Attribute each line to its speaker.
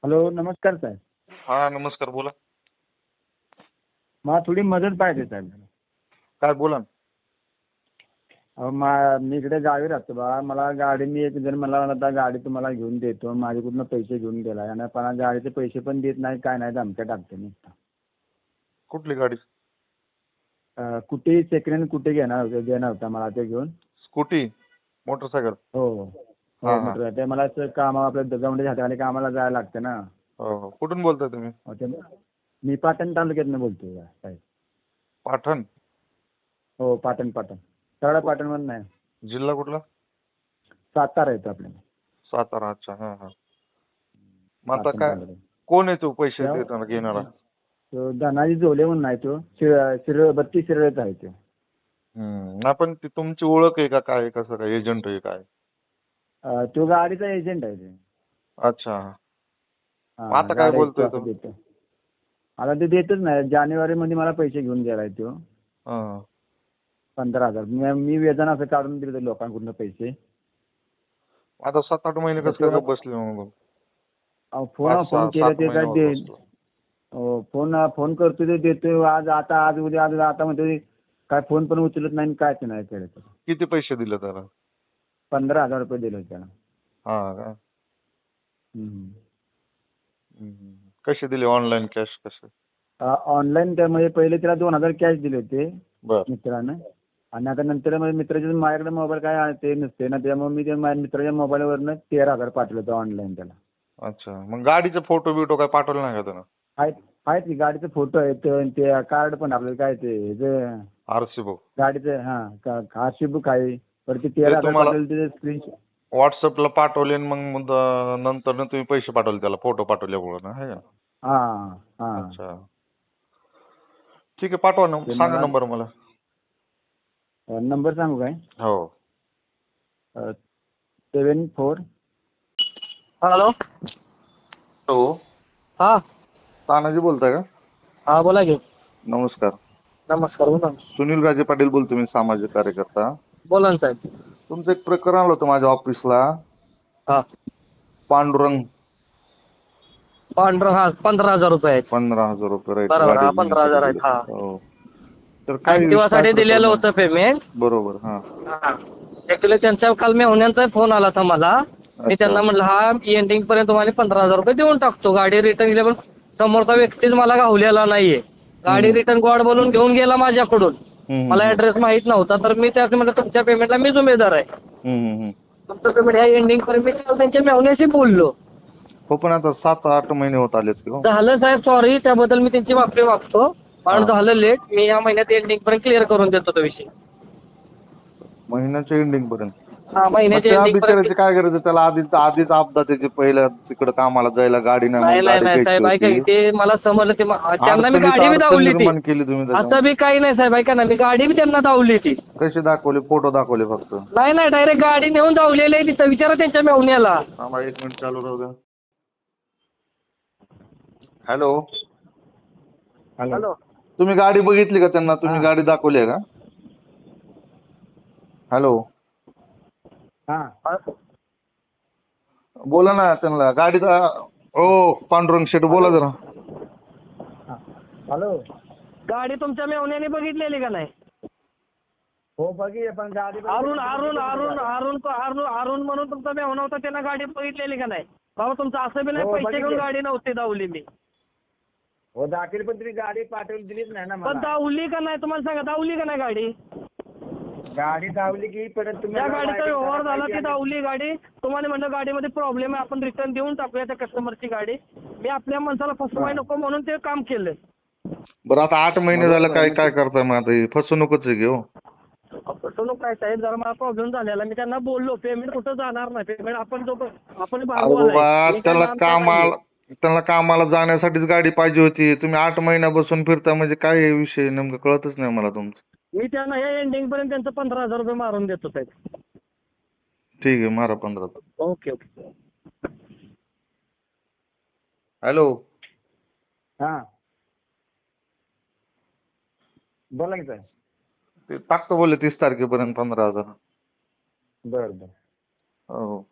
Speaker 1: Hello, नमस्कार साहेब.
Speaker 2: हा नमस्कार, बोला.
Speaker 1: मला थोडी मदत पाहिजे साहेब.
Speaker 2: काय बोला ना.
Speaker 1: अहो, मी इकडे गावी राहतो बा. मला गाडी, मी एक जण मला म्हणला गाडी तुम्हाला घेऊन देतो, माझ्याकडून पैसे घेऊन गेला आणि पण गाडीचे पैसे पण देत नाही, काय नाही, धमक्या टाकते नुसता.
Speaker 2: कुठली गाडी?
Speaker 1: कुठे सेकंड हँड कुठे देणार होता मला ते घेऊन.
Speaker 2: Scooty, motorcycle?
Speaker 1: हो
Speaker 2: हा,
Speaker 1: हो,
Speaker 2: हा.
Speaker 1: म्हटलं ते मला काम आपल्या दगावंडीच्या हाताखाली कामाला जायला लागतं ना.
Speaker 2: हो हो. कुठून बोलताय तुम्ही?
Speaker 1: मी पाटण तालुक्यातनं बोलतोय साहेब.
Speaker 2: पाटण?
Speaker 1: हो, पाटण सगळा पाटण मधून नाही,
Speaker 2: जिल्हा कुठला?
Speaker 1: सातारा येतो आपल्याला.
Speaker 2: सातारा. अच्छा. हा हा. मग आता
Speaker 1: पाटण
Speaker 2: काय,
Speaker 1: तालुक्यात.
Speaker 2: कोण आहे तो पैसे देताना घेणारा?
Speaker 1: तो धनाजी जोले म्हणून आहे तो. 32 शिरळेचा आहे तो.
Speaker 2: नाही पण ती तुमची ओळख आहे का काय, कसं काय, एजंट आहे काय?
Speaker 1: तो गाडीचा एजंट आहे ते.
Speaker 2: अच्छा.
Speaker 1: हा,
Speaker 2: आता काय
Speaker 1: गाड्या
Speaker 2: बोलतोय
Speaker 1: असं
Speaker 2: तो?
Speaker 1: देतो. आता ते देतच नाही. जानेवारी मध्ये मला पैसे घेऊन गेलाय तो.
Speaker 2: हा.
Speaker 1: 15,000. मी वेदना असं काढून दिले लोकांकडून पैसे.
Speaker 2: आता 7-8 महिने कसं काय बसले मग?
Speaker 1: फोन केले ते काय दे. फोन करतो ते देतो. आज उद्या आता म्हणतो काय, फोन पण उचलत नाही, कायच नाही केलं.
Speaker 2: किती पैसे दिले त्याला?
Speaker 1: 15,000 रुपये दिले त्याला.
Speaker 2: हा का?
Speaker 1: हम्म.
Speaker 2: कसे दिले, ऑनलाईन कॅश कसे?
Speaker 1: ऑनलाईन त्यामध्ये पहिले त्याला 2,000 कॅश दिले होते
Speaker 2: बर.
Speaker 1: मित्रानं. आणि आता नंतर मित्राच्या माझ्याकडे मोबाईल काय ते नसते ना, त्यामुळे मी माझ्या मित्राच्या मोबाईलवरनं 13,000 पाठवलं होतं ऑनलाईन त्याला.
Speaker 2: अच्छा. मग गाडीचे फोटो बिटो काय पाठवले नाही का त्यानं?
Speaker 1: आहेत की गाडीचे फोटो आहेत, ते कार्ड पण आपल्याला काय ते
Speaker 2: आरसी बुक?
Speaker 1: गाडीचं आरसी बुक आहे. परत ते 13,000
Speaker 2: तुम्हाला
Speaker 1: पाठवले ते स्क्रीनशॉट
Speaker 2: व्हॉट्सअपला पाठवले आणि मग नंतर तुम्ही पैसे पाठवले त्याला, फोटो पाठवल्यामुळे ना, आहे का?
Speaker 1: हा हा.
Speaker 2: अच्छा. ठीक आहे, पाठवा ना, सांगा नंबर मला.
Speaker 1: नंबर सांगू काय?
Speaker 2: हो.
Speaker 1: 74.
Speaker 3: हॅलो.
Speaker 2: हॅलो,
Speaker 3: हा
Speaker 2: तानाजी बोलताय का?
Speaker 3: हा, बोला की.
Speaker 2: नमस्कार.
Speaker 3: नमस्कार, बोला.
Speaker 2: सुनील राजे पाटील बोलतो मी, सामाजिक कार्यकर्ता.
Speaker 3: बोला ना साहेब.
Speaker 2: तुमचं एक प्रकरण आलं होतं माझ्या ऑफिसला.
Speaker 3: हा,
Speaker 2: पांडुरंग.
Speaker 3: हा, 15,000 रुपये आहेत.
Speaker 2: 15,000 रुपये, राईट.
Speaker 3: बरोबर,
Speaker 2: गाडी
Speaker 3: हा,
Speaker 2: घेण्यासाठी
Speaker 3: 15,000 आहेत.
Speaker 2: दिले.
Speaker 3: हा,
Speaker 2: हो. तर काय
Speaker 3: ऍक्टिवासाठी दिलेलं
Speaker 2: प्रकरण आहे?
Speaker 3: होतं पेमेंट.
Speaker 2: बरोबर. हा.
Speaker 3: ऍक्च्युली त्यांचा काल मेहुण्यांचा फोन आला था मला. मी
Speaker 2: अच्छा.
Speaker 3: त्यांना म्हटलं हा एंडिंग पर्यंत तुम्हाला 15,000 रुपये देऊन टाकतो. गाडी रिटर्न दिली, पण समोरचा व्यक्तीच मला गावलेला नाहीये. गाडी रिटर्न गॉड बोलून घेऊन गेला माझ्याकडून. मला ऍड्रेस माहित नव्हता, तर मी त्यात म्हटलं तुमच्या पेमेंटला मी जिम्मेदार आहे. तुमचं पेमेंट ह्या एंडिंग पर्यंत. मी काल त्यांच्या मेहुण्याशी बोललो.
Speaker 2: हो, पण आता 7-8 महिने होत आलेत की हो.
Speaker 3: झालं साहेब, सॉरी, त्याबद्दल मी त्यांची माफी मागतो. पण
Speaker 2: हा.
Speaker 3: झालं लेट. मी या महिन्यात एंडिंग पर्यंत क्लिअर करून देतो तो विषय.
Speaker 2: महिन्याच्या एंडिंग पर्यंत?
Speaker 3: हा,
Speaker 2: मग
Speaker 3: महिन्याच्या
Speaker 2: त्या
Speaker 3: एंडिंग पर्यंत.
Speaker 2: बिचारायची काय गरज आहे? त्याला आधीच अपघात त्याची, पहिल्या तिकडे कामाला जायला गाडी नाही,
Speaker 3: नाही
Speaker 2: मग
Speaker 3: नाही
Speaker 2: गाडी
Speaker 3: नाही
Speaker 2: घ्यायची
Speaker 3: साहेब, ऐका की,
Speaker 2: होती.
Speaker 3: ते मला समजलं. ते त्यांना मी
Speaker 2: अडचणीत
Speaker 3: गाडी बी
Speaker 2: अडचण
Speaker 3: दावली ती.
Speaker 2: निर्माण केली तुम्ही
Speaker 3: असं
Speaker 2: त्याच्यामध्ये.
Speaker 3: बी काही नाही साहेब, ऐका ना, मी गाडी बी त्यांना दावली ती.
Speaker 2: कशी दाखवले? फोटो दाखवले फक्त?
Speaker 3: नाही नाही, डायरेक्ट गाडी नेऊन दावलेली आहे तिथं. विचारा त्यांच्या मेहुण्याला.
Speaker 2: थांबा 1 मिनिट चालू राहू द्या. हॅलो.
Speaker 1: हॅलो.
Speaker 2: तुम्ही गाडी बघितली का त्यांना? तुम्ही गाडी दाखवली आहे का? हॅलो.
Speaker 1: हा,
Speaker 2: बोला ना त्यांना. गाडीचा ओ पांडुरंग शेठ, बोला जरा.
Speaker 1: हॅलो.
Speaker 3: गाडी तुमच्या मेहुण्याने बघितलेली का नाही?
Speaker 1: हो, बघी, पण गाडी
Speaker 3: अरुण अरुण अरुण अरुण अरुण अरुण म्हणून तुमचा मेहुणा होता, त्यांना गाडी बघितलेली का नाही? बाबा तुमचं असं बी नाही,
Speaker 1: हो,
Speaker 3: पैसे
Speaker 1: बघितली.
Speaker 3: घेऊन गाडी नव्हती दावली मी.
Speaker 1: हो, दाखल, पण तुम्ही गाडी पाठवून दिलीच नाही ना
Speaker 3: पण
Speaker 1: मला.
Speaker 3: दावली का नाही तुम्हाला सांगा, दावली का नाही गाडी?
Speaker 1: गाडी धावली की परत तुम्ही
Speaker 3: त्या गाडीचा व्यवहार झाला की दावली गाडी. तुम्हाला म्हणलं गाडीमध्ये प्रॉब्लेम आहे, आपण रिटर्न देऊन टाकूया त्या कस्टमरची गाडी. मी आपल्या माणसाला फसवाय नको म्हणून ते काम केलं.
Speaker 2: बरं, आता 8 महिने झालं, काय काय करताय मग आता? ही फसवणूकच आहे की हो.
Speaker 3: फसवणूक काय साहेब, जरा मला प्रॉब्लेम झालेला. मी त्यांना बोललो पेमेंट कुठं जाणार नाही, पेमेंट आपण
Speaker 2: अरे
Speaker 3: भागवाला
Speaker 2: बाबा,
Speaker 3: आहे. मी काय लांबचा नाहीये.
Speaker 2: त्याला कामाला जाण्यासाठीच गाडी पाहिजे होती. तुम्ही 8 महिन्यापासून फिरता, म्हणजे काय विषय नेमकं कळतच नाही मला तुमचं.
Speaker 3: मी त्यांना हे एंडिंग पर्यंत त्यांचं 15,000 रुपये मारून देतो साहेब.
Speaker 2: ठीक आहे, मारा 15.
Speaker 3: Okay okay.
Speaker 2: हॅलो.
Speaker 1: हा, बोला की साहेब.
Speaker 2: ते टाकतो बोलले 30 तारखेपर्यंत 15,000.
Speaker 1: बरं.
Speaker 2: हो.